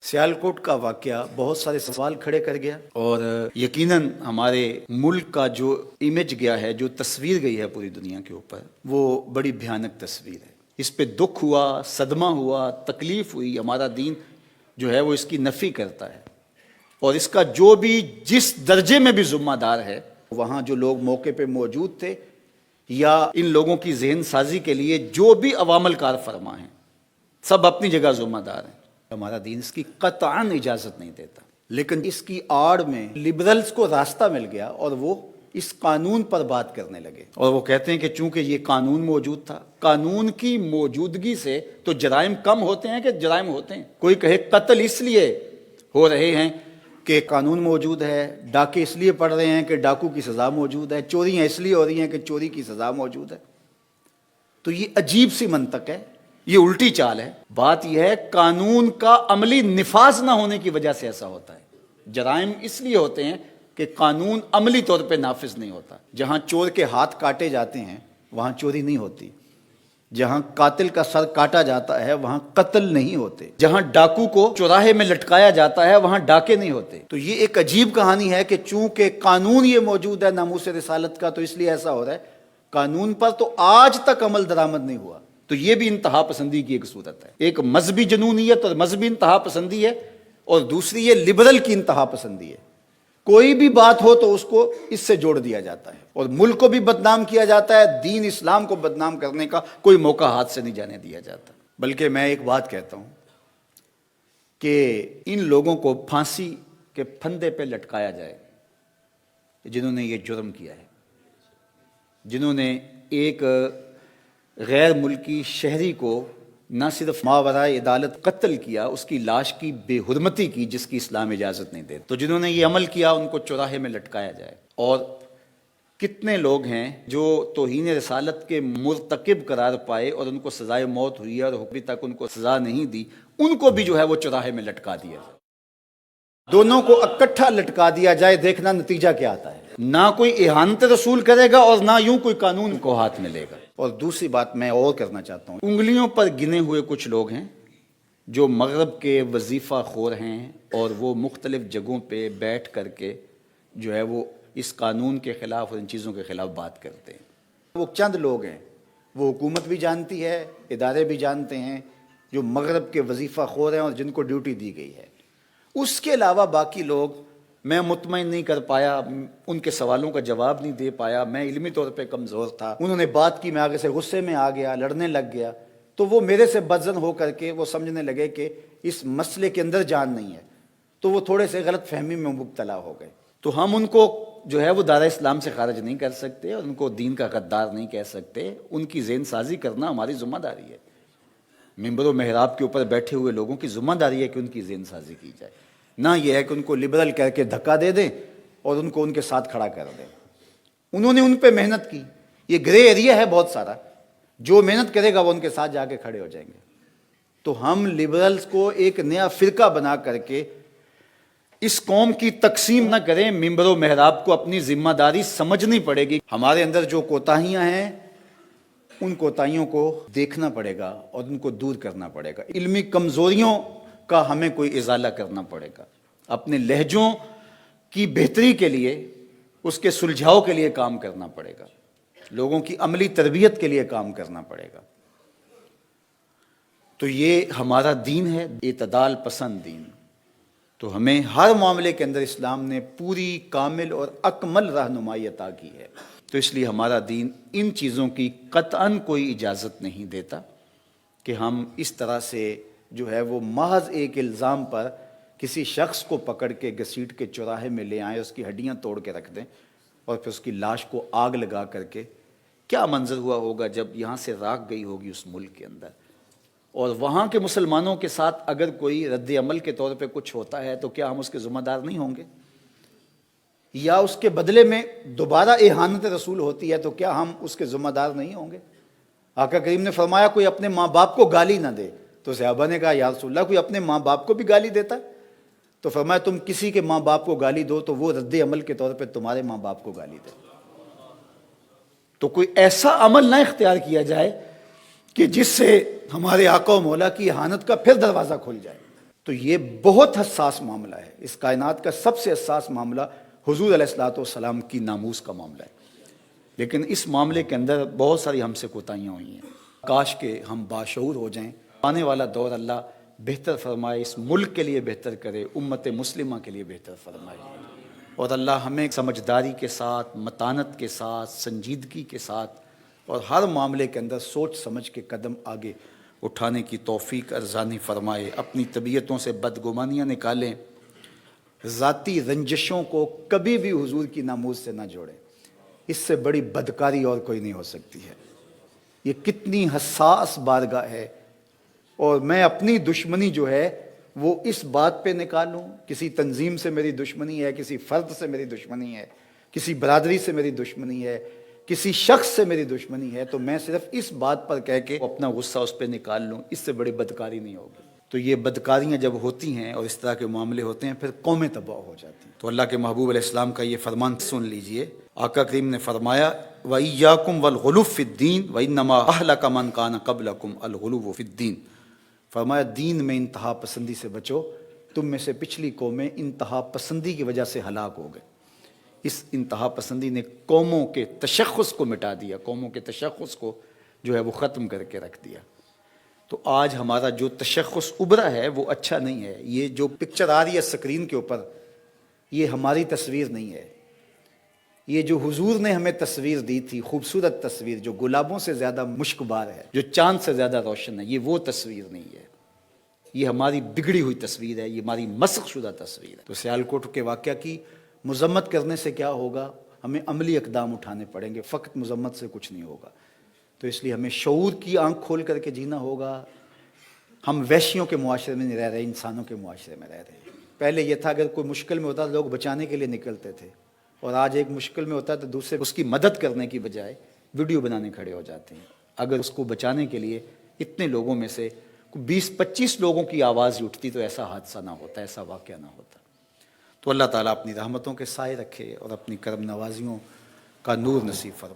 سیالکوٹ کا واقعہ بہت سارے سوال کھڑے کر گیا اور یقیناً ہمارے ملک کا جو امیج گیا ہے، جو تصویر گئی ہے پوری دنیا کے اوپر، وہ بڑی بھیانک تصویر ہے۔ اس پہ دکھ ہوا، صدمہ ہوا، تکلیف ہوئی۔ ہمارا دین جو ہے وہ اس کی نفی کرتا ہے، اور اس کا جو بھی جس درجے میں بھی ذمہ دار ہے، وہاں جو لوگ موقع پہ موجود تھے یا ان لوگوں کی ذہن سازی کے لیے جو بھی عوامل کار فرما ہیں، سب اپنی جگہ ذمہ دار ہیں۔ ہمارا دین اس کی قطعاً اجازت نہیں دیتا، لیکن اس کی آڑ میں لبرلز کو راستہ مل گیا اور وہ اس قانون پر بات کرنے لگے، اور وہ کہتے ہیں کہ چونکہ یہ قانون موجود تھا، قانون کی موجودگی سے تو جرائم کم ہوتے ہیں کہ جرائم ہوتے ہیں۔ کوئی کہے قتل اس لیے ہو رہے ہیں کہ قانون موجود ہے، ڈاکے اس لیے پڑ رہے ہیں کہ ڈاکو کی سزا موجود ہے، چوریاں اس لیے ہو رہی ہیں کہ چوری کی سزا موجود ہے۔ تو یہ عجیب سی منطق ہے، یہ الٹی چال ہے۔ بات یہ ہے قانون کا عملی نفاذ نہ ہونے کی وجہ سے ایسا ہوتا ہے۔ جرائم اس لیے ہوتے ہیں کہ قانون عملی طور پہ نافذ نہیں ہوتا۔ جہاں چور کے ہاتھ کاٹے جاتے ہیں وہاں چوری نہیں ہوتی، جہاں قاتل کا سر کاٹا جاتا ہے وہاں قتل نہیں ہوتے، جہاں ڈاکو کو چوراہے میں لٹکایا جاتا ہے وہاں ڈاکے نہیں ہوتے۔ تو یہ ایک عجیب کہانی ہے کہ چونکہ قانون یہ موجود ہے ناموس رسالت کا، تو اس لیے ایسا ہو رہا ہے۔ قانون پر تو آج تک عمل درآمد نہیں ہوا۔ تو یہ بھی انتہا پسندی کی ایک صورت ہے۔ ایک مذہبی جنونیت اور مذہبی انتہا پسندی ہے، اور دوسری یہ لبرل کی انتہا پسندی ہے۔ کوئی بھی بات ہو تو اس کو اس سے جوڑ دیا جاتا ہے، اور ملک کو بھی بدنام کیا جاتا ہے، دین اسلام کو بدنام کرنے کا کوئی موقع ہاتھ سے نہیں جانے دیا جاتا۔ بلکہ میں ایک بات کہتا ہوں کہ ان لوگوں کو پھانسی کے پھندے پہ لٹکایا جائے جنہوں نے یہ جرم کیا ہے، جنہوں نے ایک غیر ملکی شہری کو نہ صرف ماورائے عدالت قتل کیا، اس کی لاش کی بے حرمتی کی جس کی اسلام اجازت نہیں دیتا۔ تو جنہوں نے یہ عمل کیا ان کو چوراہے میں لٹکایا جائے۔ اور کتنے لوگ ہیں جو توہین رسالت کے مرتکب قرار پائے اور ان کو سزائے موت ہوئی ہے اور ابھی تک ان کو سزا نہیں دی، ان کو بھی جو ہے وہ چوراہے میں لٹکا دیا جائے۔ دونوں کو اکٹھا لٹکا دیا جائے، دیکھنا نتیجہ کیا آتا ہے۔ نہ کوئی اہانت رسول کرے گا اور نہ یوں کوئی قانون کو ہاتھ میں لے گا۔ اور دوسری بات میں اور کرنا چاہتا ہوں، انگلیوں پر گنے ہوئے کچھ لوگ ہیں جو مغرب کے وظیفہ خور ہیں، اور وہ مختلف جگہوں پہ بیٹھ کر کے جو ہے وہ اس قانون کے خلاف اور ان چیزوں کے خلاف بات کرتے ہیں۔ وہ چند لوگ ہیں، وہ حکومت بھی جانتی ہے، ادارے بھی جانتے ہیں، جو مغرب کے وظیفہ خور ہیں اور جن کو ڈیوٹی دی گئی ہے۔ اس کے علاوہ باقی لوگ میں مطمئن نہیں کر پایا، ان کے سوالوں کا جواب نہیں دے پایا، میں علمی طور پہ کمزور تھا، انہوں نے بات کی، میں آگے سے غصے میں آ گیا، لڑنے لگ گیا، تو وہ میرے سے بدظن ہو کر کے وہ سمجھنے لگے کہ اس مسئلے کے اندر جان نہیں ہے، تو وہ تھوڑے سے غلط فہمی میں مبتلا ہو گئے۔ تو ہم ان کو جو ہے وہ دائرہ اسلام سے خارج نہیں کر سکتے، اور ان کو دین کا غدار نہیں کہہ سکتے۔ ان کی ذہن سازی کرنا ہماری ذمہ داری ہے۔ ممبر و محراب کے اوپر بیٹھے ہوئے لوگوں کی ذمہ داری ہے کہ ان کی ذہن سازی کی جائے، نہ یہ ہے کہ ان کو لبرل کہہ کے دھکا دے دیں اور ان کو ان کے ساتھ کھڑا کر دیں۔ انہوں نے ان پہ محنت کی، یہ گرے ایریا ہے بہت سارا، جو محنت کرے گا وہ ان کے ساتھ جا کے کھڑے ہو جائیں گے۔ تو ہم لبرلز کو ایک نیا فرقہ بنا کر کے اس قوم کی تقسیم نہ کریں۔ ممبر و محراب کو اپنی ذمہ داری سمجھنی پڑے گی۔ ہمارے اندر جو کوتاہیاں ہیں ان کوتاہیوں کو دیکھنا پڑے گا اور ان کو دور کرنا پڑے گا۔ علمی کمزوریوں کا ہمیں کوئی ازالہ کرنا پڑے گا، اپنے لہجوں کی بہتری کے لیے، اس کے سلجھاؤ کے لیے کام کرنا پڑے گا، لوگوں کی عملی تربیت کے لیے کام کرنا پڑے گا۔ تو یہ ہمارا دین ہے، اعتدال پسند دین۔ تو ہمیں ہر معاملے کے اندر اسلام نے پوری کامل اور اکمل رہنمائی عطا کی ہے۔ تو اس لیے ہمارا دین ان چیزوں کی قطعاً کوئی اجازت نہیں دیتا کہ ہم اس طرح سے جو ہے وہ محض ایک الزام پر کسی شخص کو پکڑ کے گھسیٹ کے چوراہے میں لے آئیں، اس کی ہڈیاں توڑ کے رکھ دیں، اور پھر اس کی لاش کو آگ لگا کر کے کیا منظر ہوا ہوگا جب یہاں سے راکھ گئی ہوگی اس ملک کے اندر، اور وہاں کے مسلمانوں کے ساتھ اگر کوئی رد عمل کے طور پہ کچھ ہوتا ہے تو کیا ہم اس کے ذمہ دار نہیں ہوں گے؟ یا اس کے بدلے میں دوبارہ اہانت رسول ہوتی ہے تو کیا ہم اس کے ذمہ دار نہیں ہوں گے؟ آقا کریم نے فرمایا کوئی اپنے ماں باپ کو گالی نہ دے، تو صحابہ نے کہا یا رسول اللہ کوئی اپنے ماں باپ کو بھی گالی دیتا ہے؟ تو فرمایا تم کسی کے ماں باپ کو گالی دو تو وہ رد عمل کے طور پہ تمہارے ماں باپ کو گالی دے۔ تو کوئی ایسا عمل نہ اختیار کیا جائے کہ جس سے ہمارے آقا و مولا کی اہانت کا پھر دروازہ کھل جائے۔ تو یہ بہت حساس معاملہ ہے. اس کائنات کا سب سے حساس معاملہ حضور علیہ الصلوۃ والسلام کی ناموس کا معاملہ ہے. لیکن اس معاملے کے اندر بہت ساری ہم سے کوتاہیاں ہوئی ہیں. کاش کہ ہم باشعور ہو جائیں. آنے والا دور اللہ بہتر فرمائے، اس ملک کے لیے بہتر کرے، امت مسلمہ کے لیے بہتر فرمائے. اور اللہ ہمیں سمجھداری کے ساتھ، متانت کے ساتھ، سنجیدگی کے ساتھ اور ہر معاملے کے اندر سوچ سمجھ کے قدم آگے اٹھانے کی توفیق ارزانی فرمائے. اپنی طبیعتوں سے بدگمانیاں نکالیں. ذاتی رنجشوں کو کبھی بھی حضور کی ناموس سے نہ جوڑیں. اس سے بڑی بدکاری اور کوئی نہیں ہو سکتی ہے. یہ کتنی حساس بارگاہ ہے. اور میں اپنی دشمنی جو ہے وہ اس بات پہ نکالوں، کسی تنظیم سے میری دشمنی ہے، کسی فرد سے میری دشمنی ہے، کسی برادری سے میری دشمنی ہے، کسی شخص سے میری دشمنی ہے، تو میں صرف اس بات پر کہہ کے اپنا غصہ اس پہ نکال لوں. اس سے بڑی بدکاری نہیں ہوگی. تو یہ بدکاریاں جب ہوتی ہیں اور اس طرح کے معاملے ہوتے ہیں پھر قومیں تباہ ہو جاتی ہیں. تو اللہ کے محبوب علیہ السلام کا یہ فرمان سن لیجئے. آقا کریم نے فرمایا وَإِيَّاكُمْ وَالْغُلُوَّ فِي الدِّينِ وَإِنَّمَا أَهْلَكَ مَنْ كَانَ قَبْلَكُمْ الْغُلُوُّ فِي الدِّينِ. فرمایا دین میں انتہا پسندی سے بچو. تم میں سے پچھلی قومیں انتہا پسندی کی وجہ سے ہلاک ہو گئے. اس انتہا پسندی نے قوموں کے تشخص کو مٹا دیا، قوموں کے تشخص کو جو ہے وہ ختم کر کے رکھ دیا. تو آج ہمارا جو تشخص ابھرا ہے وہ اچھا نہیں ہے. یہ جو پکچر آ رہی ہے اسکرین کے اوپر، یہ ہماری تصویر نہیں ہے. یہ جو حضور نے ہمیں تصویر دی تھی، خوبصورت تصویر جو گلابوں سے زیادہ مشک بار ہے، جو چاند سے زیادہ روشن ہے، یہ وہ تصویر نہیں ہے. یہ ہماری بگڑی ہوئی تصویر ہے، یہ ہماری مسخ شدہ تصویر ہے. تو سیالکوٹ کے واقعہ کی مذمت کرنے سے کیا ہوگا؟ ہمیں عملی اقدام اٹھانے پڑیں گے. فقط مذمت سے کچھ نہیں ہوگا. تو اس لیے ہمیں شعور کی آنکھ کھول کر کے جینا ہوگا. ہم وحشیوں کے معاشرے میں نہیں رہ رہے، انسانوں کے معاشرے میں رہ رہے ہیں. پہلے یہ تھا اگر کوئی مشکل میں ہوتا لوگ بچانے کے لیے نکلتے تھے، اور آج ایک مشکل میں ہوتا ہے تو دوسرے اس کی مدد کرنے کی بجائے ویڈیو بنانے کھڑے ہو جاتے ہیں. اگر اس کو بچانے کے لیے اتنے لوگوں میں سے 20-25 لوگوں کی آواز ہی اٹھتی تو ایسا حادثہ نہ ہوتا، ایسا واقعہ نہ ہوتا. تو اللہ تعالیٰ اپنی رحمتوں کے سائے رکھے اور اپنی کرم نوازیوں کا نور نصیب فرمائے.